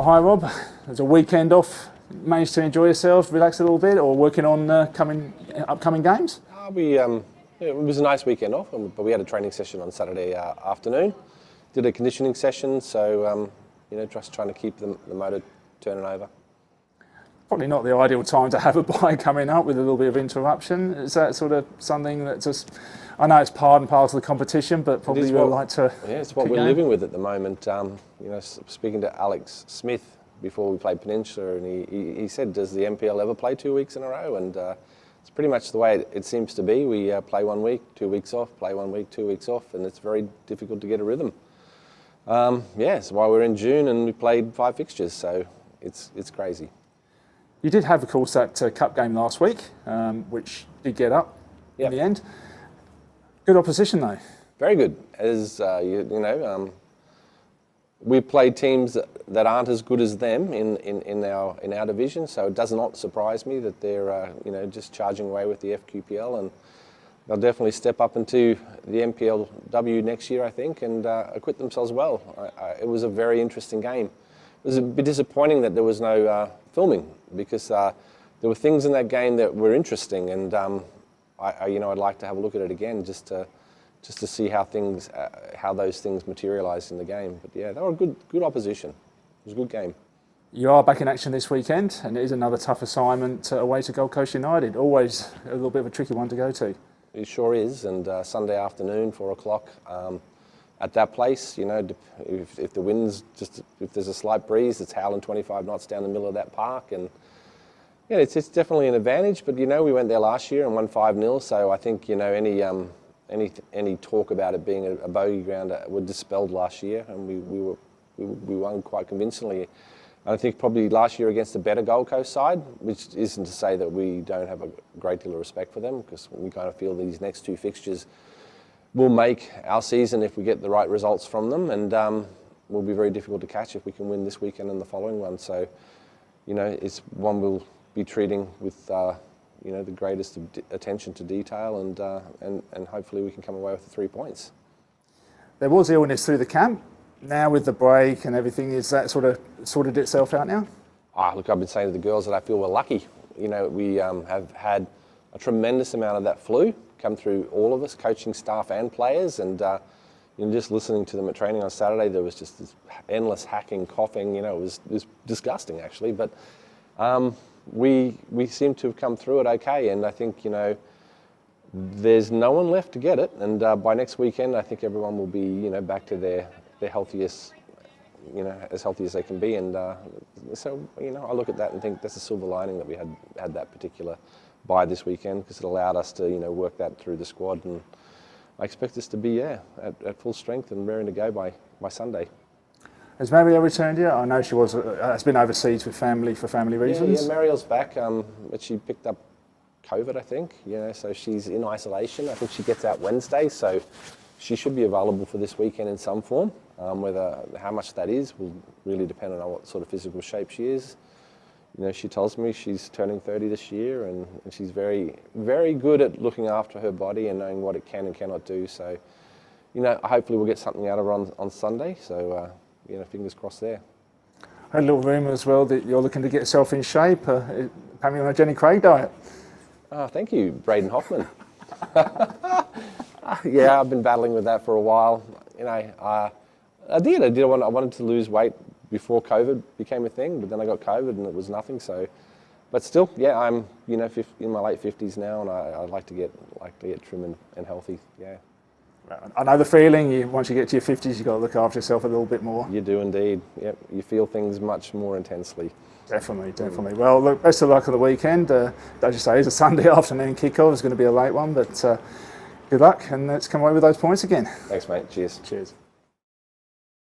Well, hi Rob. There's a weekend off. Managed to enjoy yourselves, relax a little bit, or working on upcoming games? It was a nice weekend off, but we had a training session on Saturday afternoon. Did a conditioning session, so just trying to keep the motor turning over. Probably not the ideal time to have a bye coming up with a little bit of interruption. Is that sort of something that just, I know it's part and parcel of the competition, but probably you'd like to. Yeah, it's what we're living with at the moment. Speaking to Alex Smith before we played Peninsula, and he said, does the NPL ever play 2 weeks in a row? And it's pretty much the way it seems to be. We play 1 week, 2 weeks off, play 1 week, 2 weeks off, and it's very difficult to get a rhythm. That's why we're in June and we played 5 fixtures, so it's crazy. You did have, of course, that cup game last week, which did get up in the end. Good opposition, though. Very good. As we played teams that aren't as good as them in our division, so it does not surprise me that they're just charging away with the FQPL, and they'll definitely step up into the NPLW next year, I think, and acquit themselves well. It was a very interesting game. It was a bit disappointing that there was no filming, because there were things in that game that were interesting, and I'd like to have a look at it again just to see how those things materialised in the game. But yeah, they were a good opposition. It was a good game. You are back in action this weekend, and it is another tough assignment away to Gold Coast United. Always a little bit of a tricky one to go to. It sure is, and Sunday afternoon, 4 o'clock. At that place, if the wind's if there's a slight breeze, it's howling 25 knots down the middle of that park, and yeah, it's definitely an advantage. But we went there last year and won 5-0, so I think any talk about it being a bogey ground were dispelled last year, and we won quite convincingly. I think probably last year against a better Gold Coast side, which isn't to say that we don't have a great deal of respect for them, because we kind of feel these next 2 fixtures will make our season if we get the right results from them, and will be very difficult to catch if we can win this weekend and the following one. So, it's one we'll be treating with the greatest attention to detail, and hopefully we can come away with the 3 points. There was illness through the camp. Now with the break and everything, is that sort of sorted itself out now? Look, I've been saying to the girls that I feel we're lucky. We have had a tremendous amount of that flu come through all of us, coaching staff and players, and just listening to them at training on Saturday, there was just this endless hacking, coughing. It was disgusting actually, but we seem to have come through it okay, and I think there's no one left to get it, and by next weekend I think everyone will be back to their healthiest, as healthy as they can be, and so I look at that and think that's a silver lining that we had that particular bye this weekend, because it allowed us to work that through the squad, and I expect us to be at full strength and raring to go by Sunday. Has Marielle returned yet? I know she has been overseas for family reasons. Yeah, Marielle's back, but she picked up COVID, I think. So she's in isolation. I think she gets out Wednesday, so she should be available for this weekend in some form. How much that is will really depend on what sort of physical shape she is. She tells me she's turning 30 this year, and she's very, very good at looking after her body and knowing what it can and cannot do. So, hopefully we'll get something out of her on Sunday. So, fingers crossed there. I heard a little rumour as well that you're looking to get yourself in shape, apparently on a Jenny Craig diet. Oh, thank you, Braden Hoffman. Yeah, I've been battling with that for a while. I wanted to lose weight before COVID became a thing, but then I got COVID and it was nothing. So, but still, yeah, I'm in my late 50s now, and I like to get trim and healthy. Yeah. I know the feeling. Once you get to your 50s, you've got to look after yourself a little bit more. You do indeed. Yep, you feel things much more intensely. Definitely. Well, look, best of luck on the weekend. As you say, it's a Sunday afternoon kickoff. It's going to be a late one, but good luck, and let's come away with those points again. Thanks, mate. Cheers. Cheers.